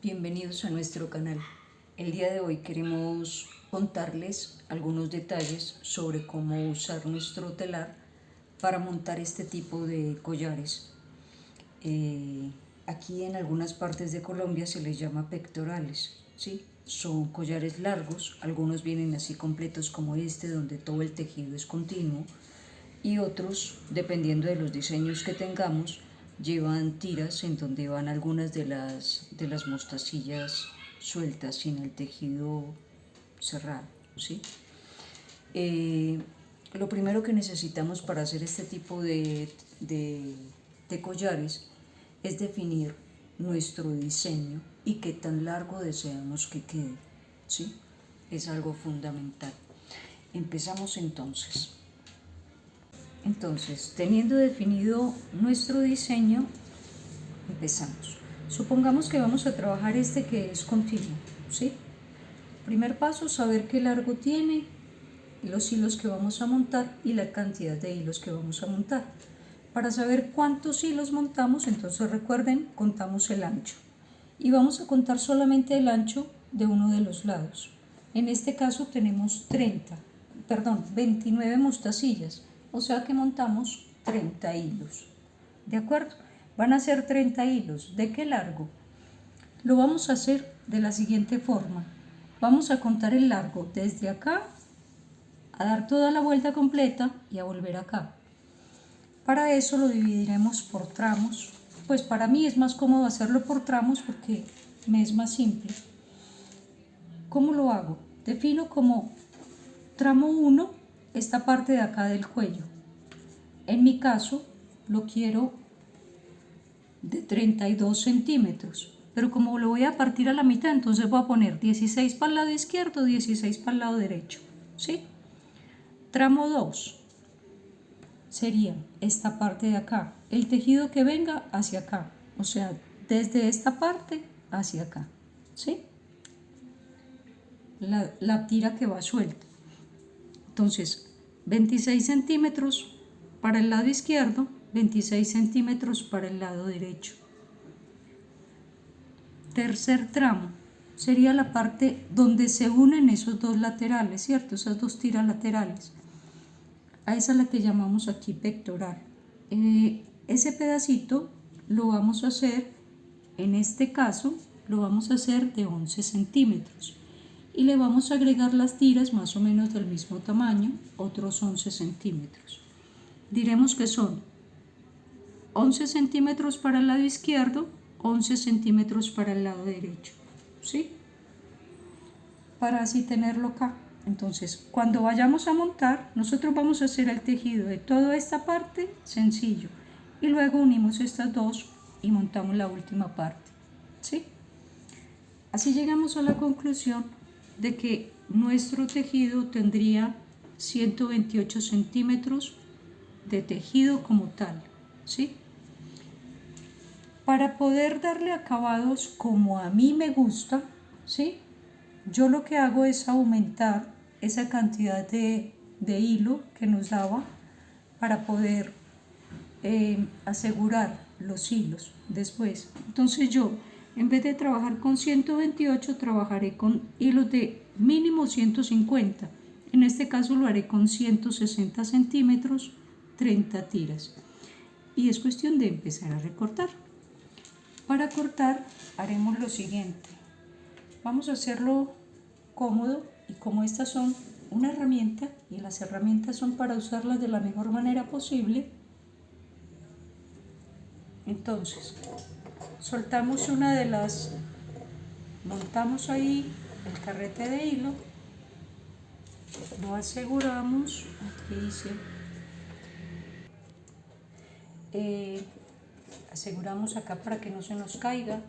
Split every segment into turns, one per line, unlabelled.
Bienvenidos a nuestro canal. El día de hoy queremos contarles algunos detalles sobre cómo usar nuestro telar para montar este tipo de collares. Aquí en algunas partes de Colombia se les llama pectorales, ¿sí? Son collares largos, algunos vienen así completos como este, donde todo el tejido es continuo, y otros, dependiendo de los diseños que tengamos, llevan tiras en donde van algunas de las mostacillas sueltas sin el tejido cerrado, ¿sí? Lo primero que necesitamos para hacer este tipo de collares es definir nuestro diseño y qué tan largo deseamos que quede, ¿sí? Es algo fundamental. Empezamos entonces. Teniendo definido nuestro diseño, empezamos. Supongamos que vamos a trabajar este que es continuo, ¿sí? Primer paso, saber qué largo tiene, los hilos que vamos a montar y la cantidad de hilos que vamos a montar. Para saber cuántos hilos montamos, entonces recuerden, contamos el ancho. Y vamos a contar solamente el ancho de uno de los lados. En este caso tenemos 29 mostacillas. O sea que montamos 30 hilos, ¿de acuerdo? Van a ser 30 hilos. ¿De qué largo? Lo vamos a hacer de la siguiente forma. Vamos a contar el largo desde acá, a dar toda la vuelta completa y a volver acá. Para eso lo dividiremos por tramos. Pues para mí es más cómodo hacerlo por tramos porque me es más simple. ¿Cómo lo hago? Defino como tramo 1 esta parte de acá del cuello. En mi caso lo quiero de 32 centímetros, pero como lo voy a partir a la mitad, entonces voy a poner 16 para el lado izquierdo, 16 para el lado derecho, ¿sí? Tramo 2 sería esta parte de acá, el tejido que venga hacia acá, o sea, desde esta parte hacia acá, ¿sí? La tira que va suelta. Entonces, 26 centímetros para el lado izquierdo, 26 centímetros para el lado derecho. Tercer tramo sería la parte donde se unen esos dos laterales, ¿cierto? Esas dos tiras laterales. A esa es la que llamamos aquí pectoral. Ese pedacito lo vamos a hacer, en este caso, lo vamos a hacer de 11 centímetros. Y le vamos a agregar las tiras más o menos del mismo tamaño, otros 11 centímetros. Diremos que son 11 centímetros para el lado izquierdo, 11 centímetros para el lado derecho, ¿sí? Para así tenerlo acá. Entonces, cuando vayamos a montar, nosotros vamos a hacer el tejido de toda esta parte sencillo y luego unimos estas dos y montamos la última parte, ¿sí? Así llegamos a la conclusión de que nuestro tejido tendría 128 centímetros de tejido como tal, ¿sí? Para poder darle acabados como a mí me gusta, ¿sí? Yo lo que hago es aumentar esa cantidad de hilo que nos daba para poder asegurar los hilos después. Entonces yo, en vez de trabajar con 128, trabajaré con hilos de mínimo 150. En este caso lo haré con 160 centímetros, 30 tiras. Y es cuestión de empezar a recortar. Para cortar haremos lo siguiente. Vamos a hacerlo cómodo y como estas son una herramienta y las herramientas son para usarlas de la mejor manera posible, entonces soltamos una de las, montamos ahí el carrete de hilo, lo aseguramos, aquí dice, aseguramos acá para que no se nos caiga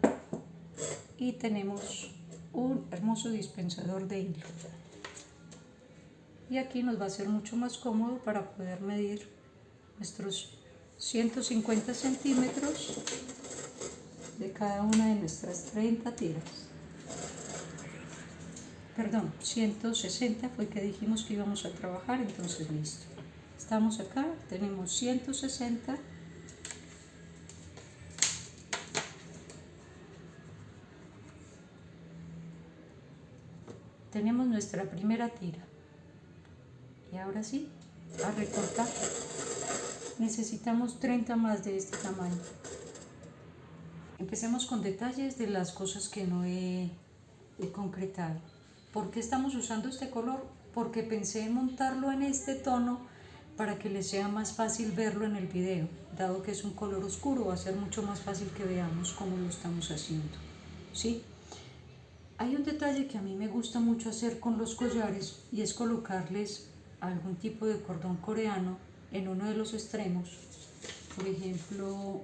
y tenemos un hermoso dispensador de hilo. Y aquí nos va a ser mucho más cómodo para poder medir nuestros 150 centímetros de cada una de nuestras 30 tiras. Perdón, 160 fue que dijimos que íbamos a trabajar, entonces listo. Estamos acá, tenemos 160. tenemos nuestra primera tira. Y ahora sí, a recortar. Necesitamos 30 más de este tamaño. Empecemos con detalles de las cosas que no he concretado. ¿Por qué estamos usando este color? Porque pensé en montarlo en este tono para que les sea más fácil verlo en el video. Dado que es un color oscuro, va a ser mucho más fácil que veamos cómo lo estamos haciendo. ¿Sí? Hay un detalle que a mí me gusta mucho hacer con los collares y es colocarles algún tipo de cordón coreano en uno de los extremos, por ejemplo,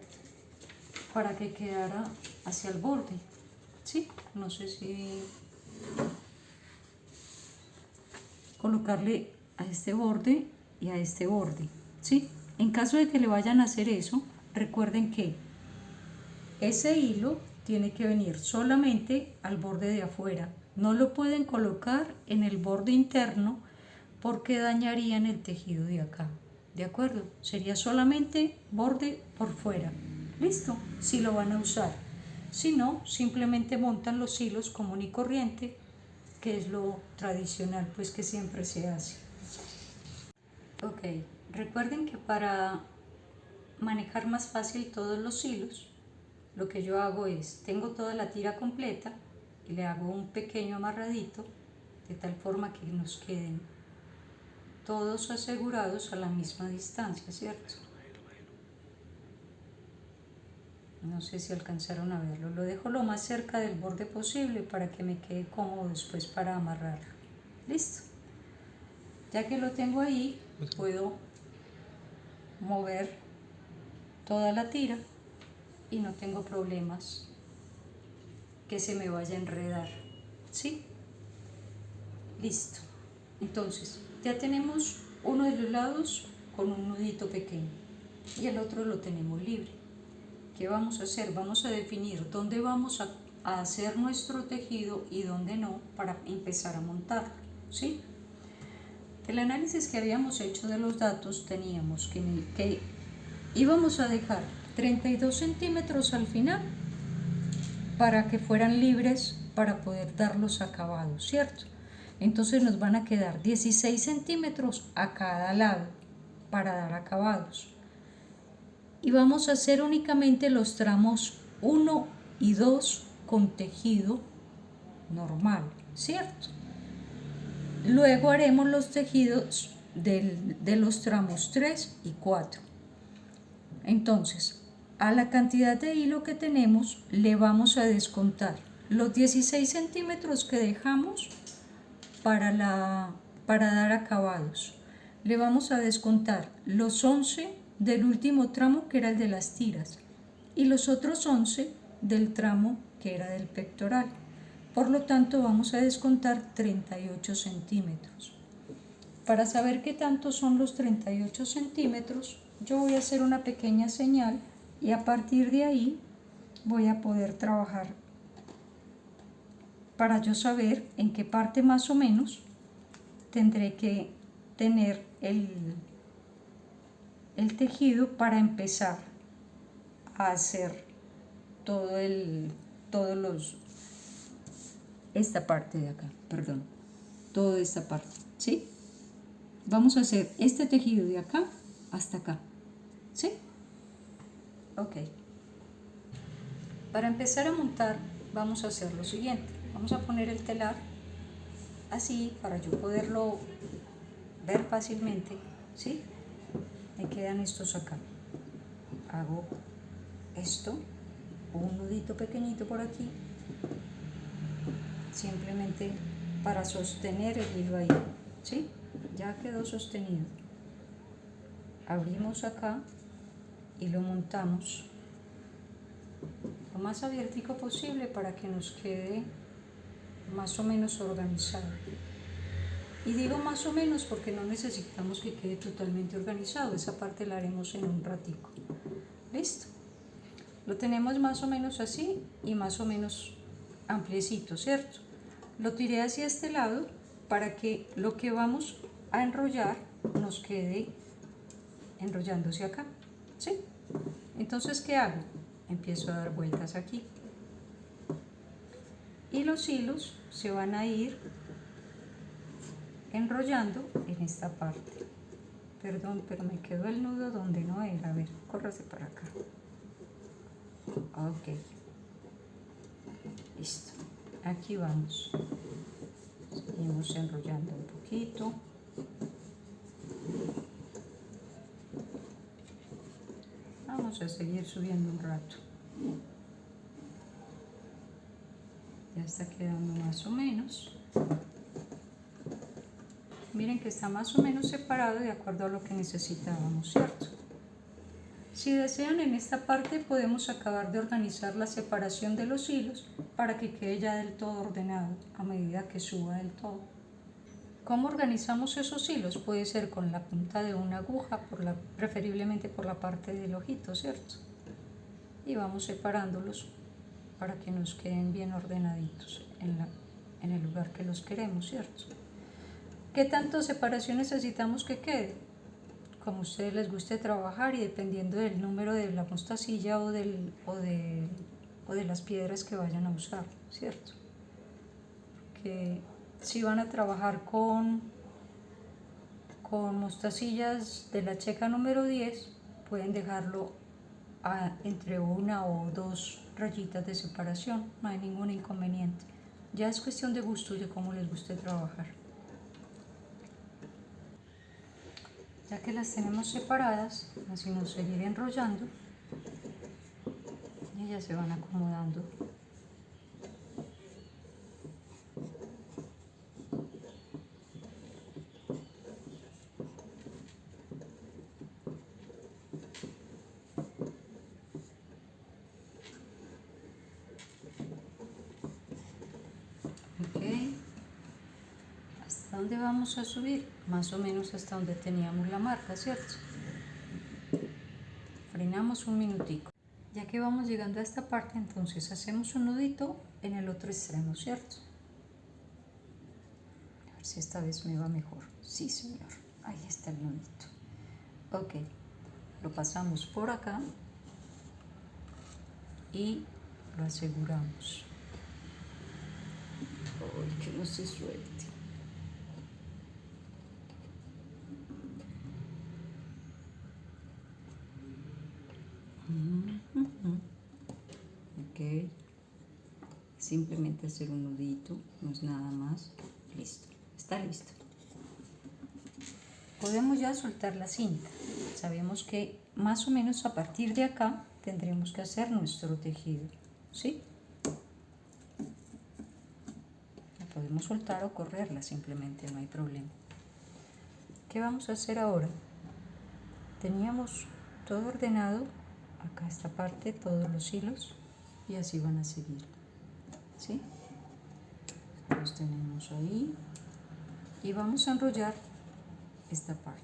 para que quedara hacia el borde. ¿Sí? No sé si colocarle a este borde y a este borde. ¿Sí? En caso de que le vayan a hacer eso, recuerden que ese hilo tiene que venir solamente al borde de afuera. No lo pueden colocar en el borde interno porque dañarían el tejido de acá. ¿De acuerdo? Sería solamente borde por fuera. ¿Listo? Si lo van a usar. Si no, simplemente montan los hilos común y corriente, que es lo tradicional, pues que siempre se hace. Ok, recuerden que para manejar más fácil todos los hilos, lo que yo hago es, tengo toda la tira completa y le hago un pequeño amarradito de tal forma que nos queden todos asegurados a la misma distancia, ¿cierto? No sé si alcanzaron a verlo. Lo dejo lo más cerca del borde posible para que me quede cómodo después para amarrarlo. Listo. Ya que lo tengo ahí, puedo mover toda la tira y no tengo problemas que se me vaya a enredar. ¿Sí? Listo. Entonces, ya tenemos uno de los lados con un nudito pequeño y el otro lo tenemos libre. ¿Qué vamos a hacer? Vamos a definir dónde vamos a hacer nuestro tejido y dónde no para empezar a montarlo. ¿Sí? El análisis que habíamos hecho de los datos teníamos que íbamos a dejar 32 centímetros al final para que fueran libres para poder dar los acabados, ¿cierto? Entonces nos van a quedar 16 centímetros a cada lado para dar acabados. Y vamos a hacer únicamente los tramos 1 y 2 con tejido normal, ¿cierto? Luego haremos los tejidos de los tramos 3 y 4. Entonces, a la cantidad de hilo que tenemos le vamos a descontar los 16 centímetros que dejamos para dar acabados. Le vamos a descontar los 11 del último tramo, que era el de las tiras, y los otros 11 del tramo que era del pectoral. Por lo tanto, vamos a descontar 38 centímetros. Para saber qué tanto son los 38 centímetros, yo voy a hacer una pequeña señal y a partir de ahí voy a poder trabajar para yo saber en qué parte más o menos tendré que tener el tejido para empezar a hacer esta parte de acá, perdón, toda esta parte, ¿sí? Vamos a hacer este tejido de acá hasta acá, ¿sí? Ok. Para empezar a montar vamos a hacer lo siguiente. Vamos a poner el telar así para yo poderlo ver fácilmente, ¿sí? Me quedan estos acá. Hago esto, un nudito pequeñito por aquí, simplemente para sostener el hilo ahí, ¿sí? Ya quedó sostenido. Abrimos acá y lo montamos lo más abiertico posible para que nos quede más o menos organizado. Y digo más o menos porque no necesitamos que quede totalmente organizado, esa parte la haremos en un ratico. ¿Listo? Lo tenemos más o menos así y más o menos ampliecito, ¿cierto? Lo tiré hacia este lado para que lo que vamos a enrollar nos quede enrollándose acá, ¿sí? Entonces, ¿qué hago? Empiezo a dar vueltas aquí y los hilos se van a ir enrollando en esta parte. Perdón, pero me quedó el nudo donde no era. A ver, córrase para acá. Ok. Listo. Aquí vamos. Seguimos enrollando un poquito. Vamos a seguir subiendo un rato. Ya está quedando más o menos. Miren que está más o menos separado de acuerdo a lo que necesitábamos, ¿cierto? Si desean, en esta parte podemos acabar de organizar la separación de los hilos para que quede ya del todo ordenado a medida que suba del todo. ¿Cómo organizamos esos hilos? Puede ser con la punta de una aguja, preferiblemente por la parte del ojito, ¿cierto? Y vamos separándolos para que nos queden bien ordenaditos en el lugar que los queremos, ¿cierto? ¿Qué tanto separación necesitamos que quede? Como a ustedes les guste trabajar y dependiendo del número de la mostacilla o de las piedras que vayan a usar, ¿cierto? Porque si van a trabajar con mostacillas de la checa número 10, pueden dejarlo entre 1 o 2 rayitas de separación, no hay ningún inconveniente. Ya es cuestión de gusto y de cómo les guste trabajar. Ya que las tenemos separadas, así nos seguir enrollando y ellas se van acomodando. Ok, ¿hasta dónde vamos a subir? Más o menos hasta donde teníamos la marca, ¿cierto? Frenamos un minutico. Ya que vamos llegando a esta parte, entonces hacemos un nudito en el otro extremo, ¿cierto? A ver si esta vez me va mejor. Sí, señor. Ahí está el nudito. Ok, lo pasamos por acá y lo aseguramos. Ay, que no se suelte. Ok, simplemente hacer un nudito, no es nada más. Listo, está listo. Podemos ya soltar la cinta. Sabemos que más o menos a partir de acá tendremos que hacer nuestro tejido, ¿sí? La podemos soltar o correrla simplemente, no hay problema. ¿Qué vamos a hacer ahora? Teníamos todo ordenado, acá esta parte, todos los hilos, y así van a seguir, ¿sí? Los tenemos ahí y vamos a enrollar esta parte.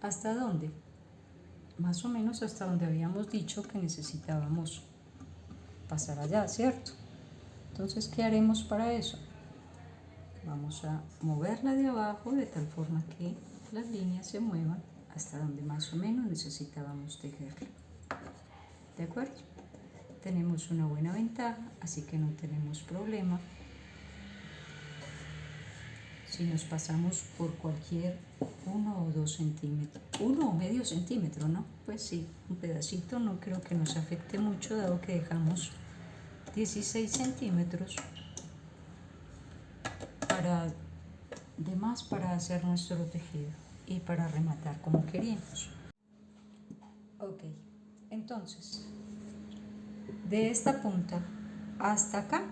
¿Hasta dónde? Más o menos hasta donde habíamos dicho que necesitábamos pasar allá, ¿cierto? Entonces, ¿qué haremos para eso? Vamos a moverla de abajo de tal forma que las líneas se muevan hasta donde más o menos necesitábamos tejerla. ¿De acuerdo? Tenemos una buena ventaja, así que no tenemos problema si nos pasamos por cualquier 1 o 2 centímetros, 1 o medio centímetro, ¿no? Pues sí, un pedacito no creo que nos afecte mucho, dado que dejamos 16 centímetros de más para hacer nuestro tejido y para rematar como queríamos. Ok, entonces, de esta punta hasta acá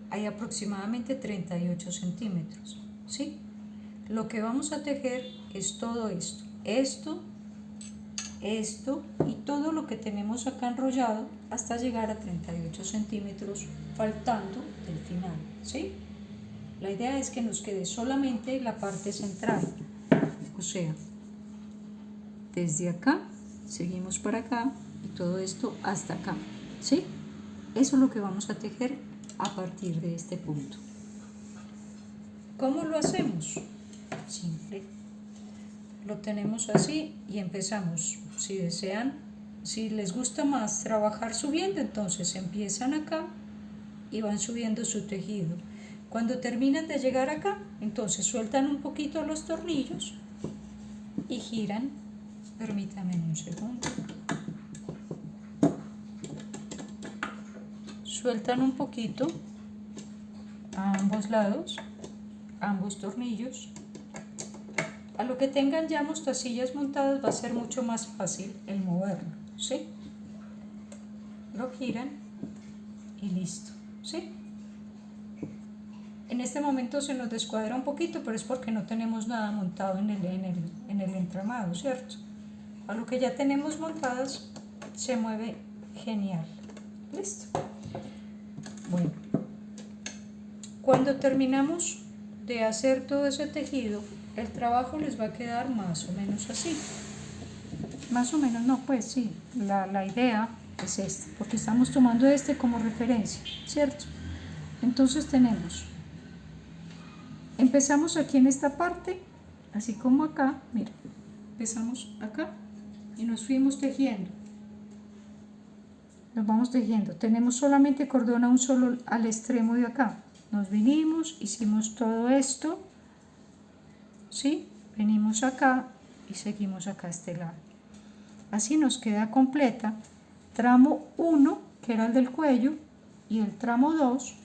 hay aproximadamente 38 centímetros, ¿sí? Lo que vamos a tejer es todo esto y todo lo que tenemos acá enrollado hasta llegar a 38 centímetros faltando del final, ¿sí? La idea es que nos quede solamente la parte central, o sea, desde acá seguimos para acá y todo esto hasta acá, ¿sí? Eso es lo que vamos a tejer a partir de este punto. ¿Cómo lo hacemos? Simple. lo tenemos así y empezamos. Si desean, si les gusta más trabajar subiendo, entonces empiezan acá y van subiendo su tejido. Cuando terminan de llegar acá, entonces sueltan un poquito los tornillos y giran. Permítanme un segundo. Sueltan un poquito a ambos lados, ambos tornillos. A lo que tengan ya mostacillas montadas va a ser mucho más fácil el moverlo, ¿sí? Lo giran y listo, ¿sí? En este momento se nos descuadra un poquito, pero es porque no tenemos nada montado en el entramado, ¿cierto? A lo que ya tenemos montadas se mueve genial. Listo. Bueno, cuando terminamos de hacer todo ese tejido, el trabajo les va a quedar más o menos así. Más o menos, no, pues sí, la idea es esta, porque estamos tomando este como referencia, ¿cierto? Entonces empezamos aquí en esta parte, así como acá, mira, empezamos acá y nos fuimos tejiendo. Nos vamos tejiendo, tenemos solamente cordón a un solo al extremo de acá. Nos vinimos, hicimos todo esto, ¿sí? Venimos acá y seguimos acá a este lado. Así nos queda completa tramo 1, que era el del cuello, y el tramo 2,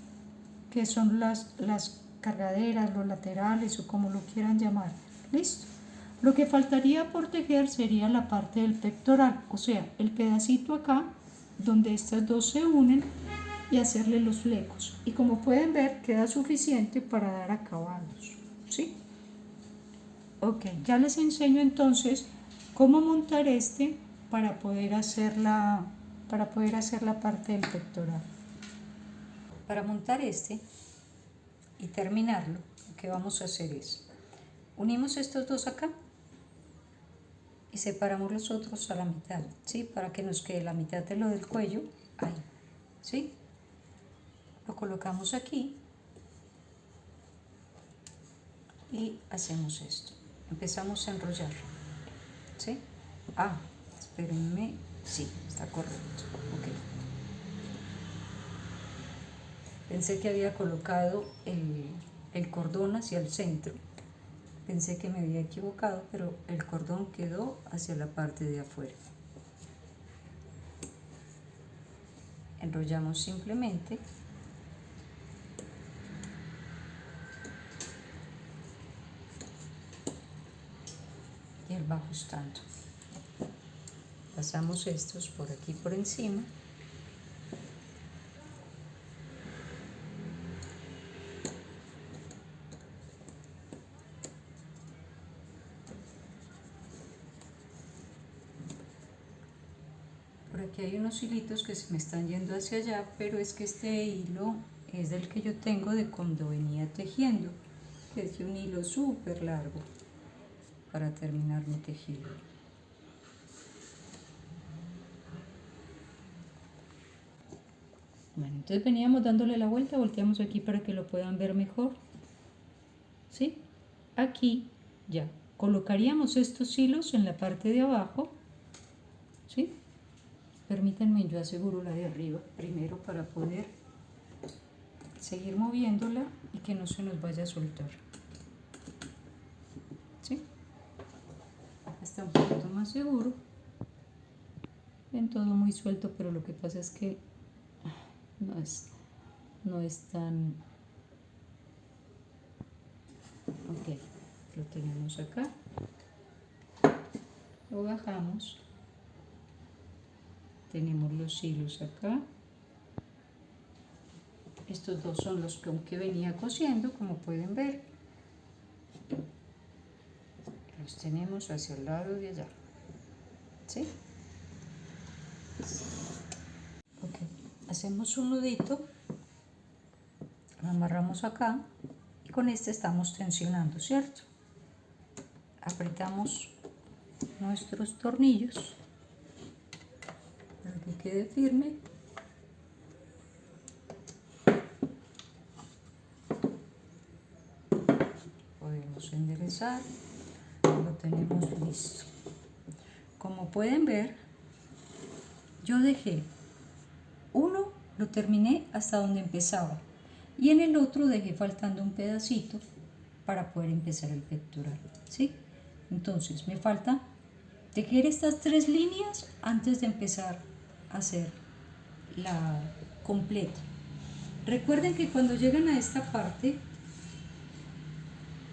que son las cargaderas, los laterales o como lo quieran llamar. Listo. Lo que faltaría por tejer sería la parte del pectoral, o sea, el pedacito acá donde estas dos se unen y hacerle los flecos. Y como pueden ver, queda suficiente para dar acabados, ¿sí? Ok, ya les enseño entonces cómo montar este para poder hacer la parte del pectoral. Para montar este y terminarlo, lo que vamos a hacer es, unimos estos dos acá y separamos los otros a la mitad, ¿sí? Para que nos quede la mitad de lo del cuello, ahí, ¿sí? Lo colocamos aquí y hacemos esto. Empezamos a enrollar, ¿sí? Ah, espérenme, sí, está correcto, ok. Pensé que había colocado el cordón hacia el centro. Pensé que me había equivocado, pero el cordón quedó hacia la parte de afuera. Enrollamos simplemente. Y él va ajustando. Pasamos estos por aquí por encima. Por aquí hay unos hilitos que se me están yendo hacia allá, pero es que este hilo es del que yo tengo de cuando venía tejiendo, que es un hilo súper largo para terminar mi tejido. Bueno, entonces veníamos dándole la vuelta, volteamos aquí para que lo puedan ver mejor, ¿sí? Aquí ya colocaríamos estos hilos en la parte de abajo, ¿sí? Permítanme, yo aseguro la de arriba primero para poder seguir moviéndola y que no se nos vaya a soltar, ¿sí? Está un poquito más seguro. Ven todo muy suelto, pero lo que pasa es que no es tan... Ok, lo tenemos acá, lo bajamos, tenemos los hilos acá, estos dos son los que venía cosiendo, como pueden ver, los tenemos hacia el lado de allá, ¿sí? Ok, hacemos un nudito, lo amarramos acá y con este estamos tensionando, ¿cierto? Apretamos nuestros tornillos para que quede firme. Podemos enderezar, lo tenemos listo. Como pueden ver, yo dejé uno, lo terminé hasta donde empezaba, y en el otro dejé faltando un pedacito para poder empezar el pectoral, ¿sí? Entonces me falta tejer estas 3 líneas antes de empezar a hacer la completa. Recuerden que cuando llegan a esta parte,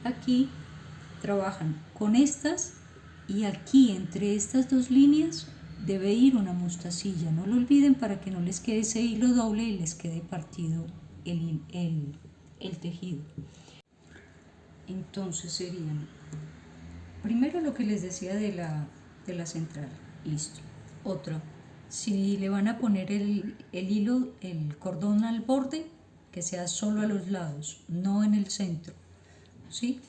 aquí trabajan con estas, y aquí entre estas 2 líneas debe ir una mostacilla, no lo olviden para que no les quede ese hilo doble y les quede partido el tejido. Entonces serían, primero lo que les decía de la central, listo. Otro, si le van a poner el hilo, el cordón al borde, que sea solo a los lados, no en el centro, ¿sí?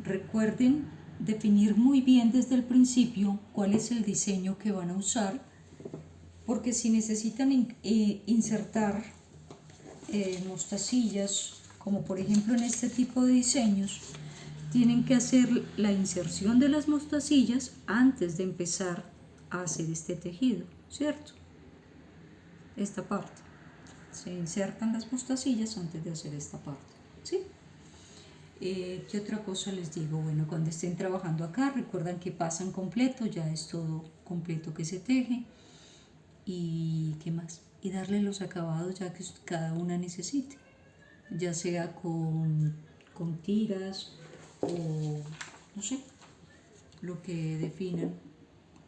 Recuerden definir muy bien desde el principio cuál es el diseño que van a usar, porque si necesitan insertar mostacillas, como por ejemplo en este tipo de diseños, tienen que hacer la inserción de las mostacillas antes de empezar a hacer este tejido, ¿cierto? Esta parte. Se insertan las mostacillas antes de hacer esta parte, ¿sí? ¿Qué otra cosa les digo? Bueno, cuando estén trabajando acá, recuerdan que pasan completo, ya es todo completo que se teje. ¿Y qué más? Y darle los acabados ya que cada una necesite, ya sea con tiras o no sé, lo que definan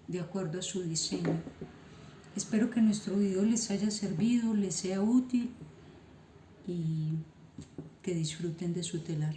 de acuerdo a su diseño. Espero que nuestro video les haya servido, les sea útil y que disfruten de su telar.